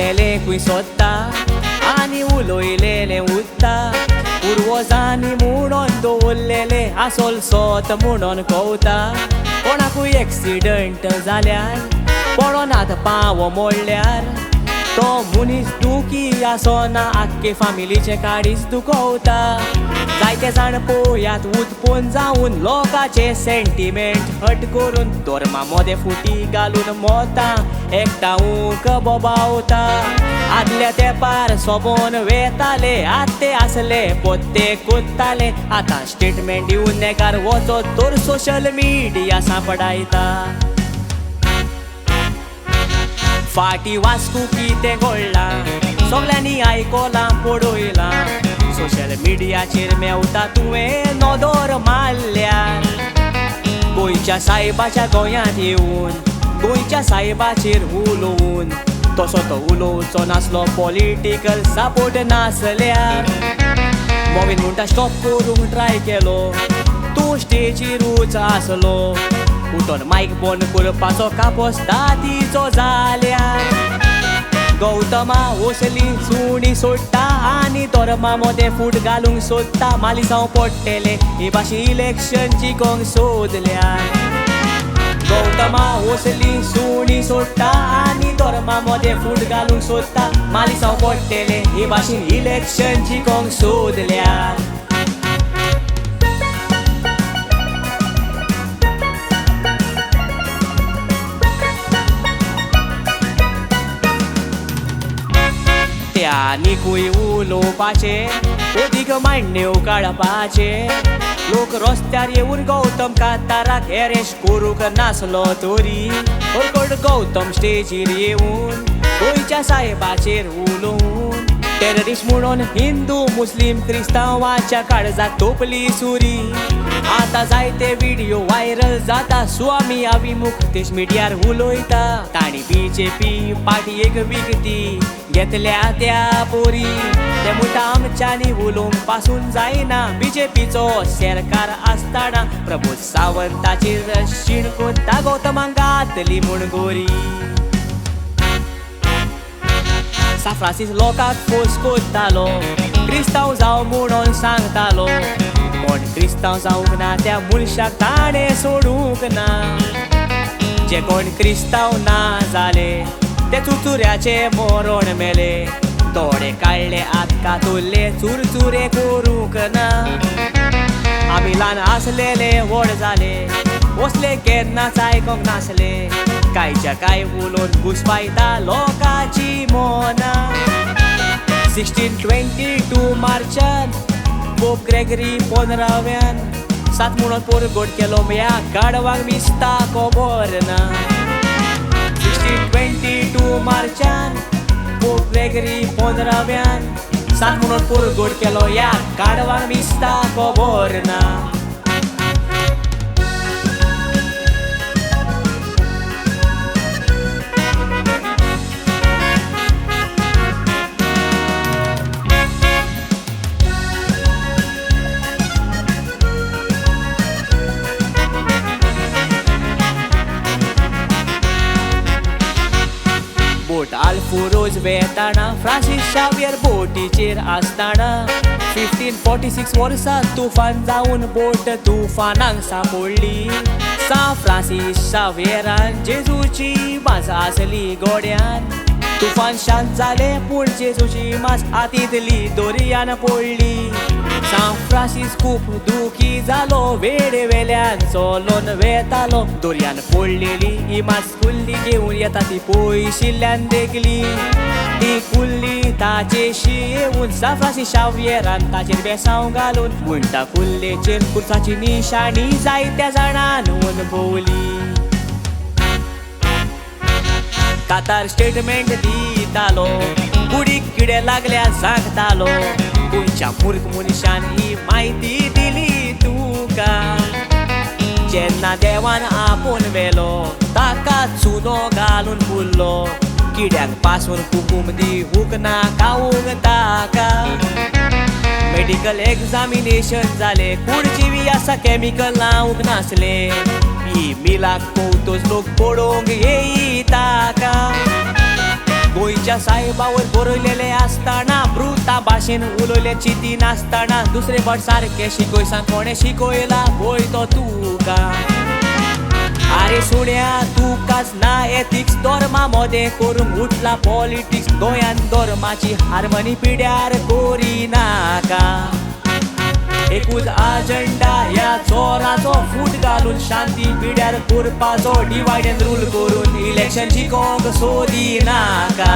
जाल्लेलें सोदता आनी उलोयलेलें उत्ता पुर्वजांनी म्हणून दवरलेले आसोल सोत म्हणून कवता कोणाकूय एक्सिडंट जाल्यार पडोन आतां पाव मोडल्यार तो मनीस दुखी आसोना आख्खे फामिलीचे काडीच दुखवता जायते जाण पळयात उत्पन्न जावन लोकांचे सेंटिमेंट हट करून धर्मा मोदे फुटी घालून मोता एकटावूंक बोबावता आदल्या तेंपार सोबोन वेताले आते आसले पोत्ते कोत्ताले आतां स्टेटमेंट दिवन नेकार वचत तर सोशल मिडिया सांपडायता फाटी वाचतू कितें घडलां सगळ्यांनी आयकोलां पळयलां सोशल मिडियाचेर मेवता तुवें नदर मारल्यार गोंयच्या साहेबाच्या गोंयांत येवन गोंयच्या साहेबाचेर उलोवन तसो तो उलोवचो नासलो पॉलिटिकल सपोर्ट नासल्यार मोवीन म्हणटा स्टॉप करूंक ट्राय केलो तूं स्टेजीरूच आसलो उठोन मायक बंद करपाचो कापोस दादीचो जाल्यार गौतमा वसली सुणी सोडटा आनी धर्मा मोदे फूट घालूंक सोदता मालिसांव पडटले हे भाशेन इलेक्शन जिखोंक सोदल्यार गौतमा वसली सुणी सोडटा आनी धर्मा मोदे फूट घालूंक सोदता मालिसांव पडटले हे भाशेन इलेक्शन जिखोंक सोदल्यार आनीकूय उलोवपाचे अदीक मांडण्यो काडपाचे लोक रस्त्यार येवन गौतम कांताराक एरेस्ट करूंक नासलो तरी हरकट गौतम स्टेजीर येवन गोंयच्या साहेबाचेर उलोवन टेररिस्ट म्हणून हिंदू मुस्लीम क्रिस्तांवाच्या काळजाक तोपली सुरी आतां जायते व्हिडिओ व्हायरल जाता स्वामी अभिमुख देश मिडियार उलयता ताणी BJP पार्टीयेक विकती घेतल्या त्या पोरी ते म्हणटा आमच्यांनी उलोवंक पासून जायना BJPचो सरकार आसतना प्रमोद सावंताचेर शीण कोत्ता गौतमांक घातली म्हूण गोरी सा फ्रांसीस लोकांक फोर्स कोत्तालो क्रिस्तांव जावं म्हणून सांगतालो पण क्रिस्तांव जावंक ना त्या मनशाक ताणें सोडूंक ना जे कोण क्रिस्तांव ना जाले ते चुचुऱ्याचे मरण मेले दोळे काडले आतका तोल्ले चुरचुरे करूंक ना आमी ल्हान आसलेले व्हड जाले वसले केन्नाच आयकोंक नासले कांयच्या कांय उलोवन घुसपायता लोकांची मोना 1622 मार्चान पोप ग्रेगरी 15व्यान 7 म्हणून पोरगोट केलो ह्या गाडवांक मिसता खबर ना 1622 मार्चान पोप ग्रेगरी 15व्यान 7 म्हणून पोरगोट केलो ह्या गाडवांक मिसता खबर ना बोट आल्फुरोज वेताना फ्रांसीस शावियर बोटीचेर आसताना 1546 वर्सा तुफान जावन बोट तुफानाक सांपडली सा फ्रांसीस शावियरान जेजूची मास आसली गोड्यान तुफान शांत जाले पूण जेजूची मास हातींतली दर्यान पडली सा फ्रांसीस खूब दुखी जालो वेडे वेल्यान चलोन वेतालो दर्यान पडलेली ही मास कुल्ली घेवन येता ती पयशिल्ल्यान देखली ती कुल्ली ताचेशी येवन सा फ्रांसीस शावियरान ताचेर बेसांव घालून म्हणटा कुल्लेचेर कुर्साची निशाणी जायत्या जाणांन अणभवली कातार स्टेटमेंट दितालो कुडीक किडे लागल्या सांगतालो गोंयच्या मूर्ख मनशान ही म्हायती दिली तुका जेन्ना देवान आपोवन व्हेलो ताका चुनो घालून पुरलो किड्यांक पासून हुकूम दिवूंक ना खावूंक ताका मेडिकल एग्जामिनेशन जाले कुडजिवी आसा केमिकल लावूंक नासले मिलाक पवतोच लोक पडोवंक येयी ताका गोंयच्या परीक्षा साहेबावर बरयलेले असताना मृता भाशेन उलयले चिती नासताना दुसरे बट सारखे शिकोय सांग कोणे शिकोयला बोय तो तुका अरे सुण्या तुकाच ना एथिक्स धर्मामध्ये करून उठला पॉलिटिक्स गोंयान धर्माची हार्मनी पिड्यार कोरी नाका एकूच अजेंडा या चोराचो फूट घालून शांती पिड्यार करपाचो डिवायड अँड रूल करून इलेक्शन जिखोंक सोदी नाका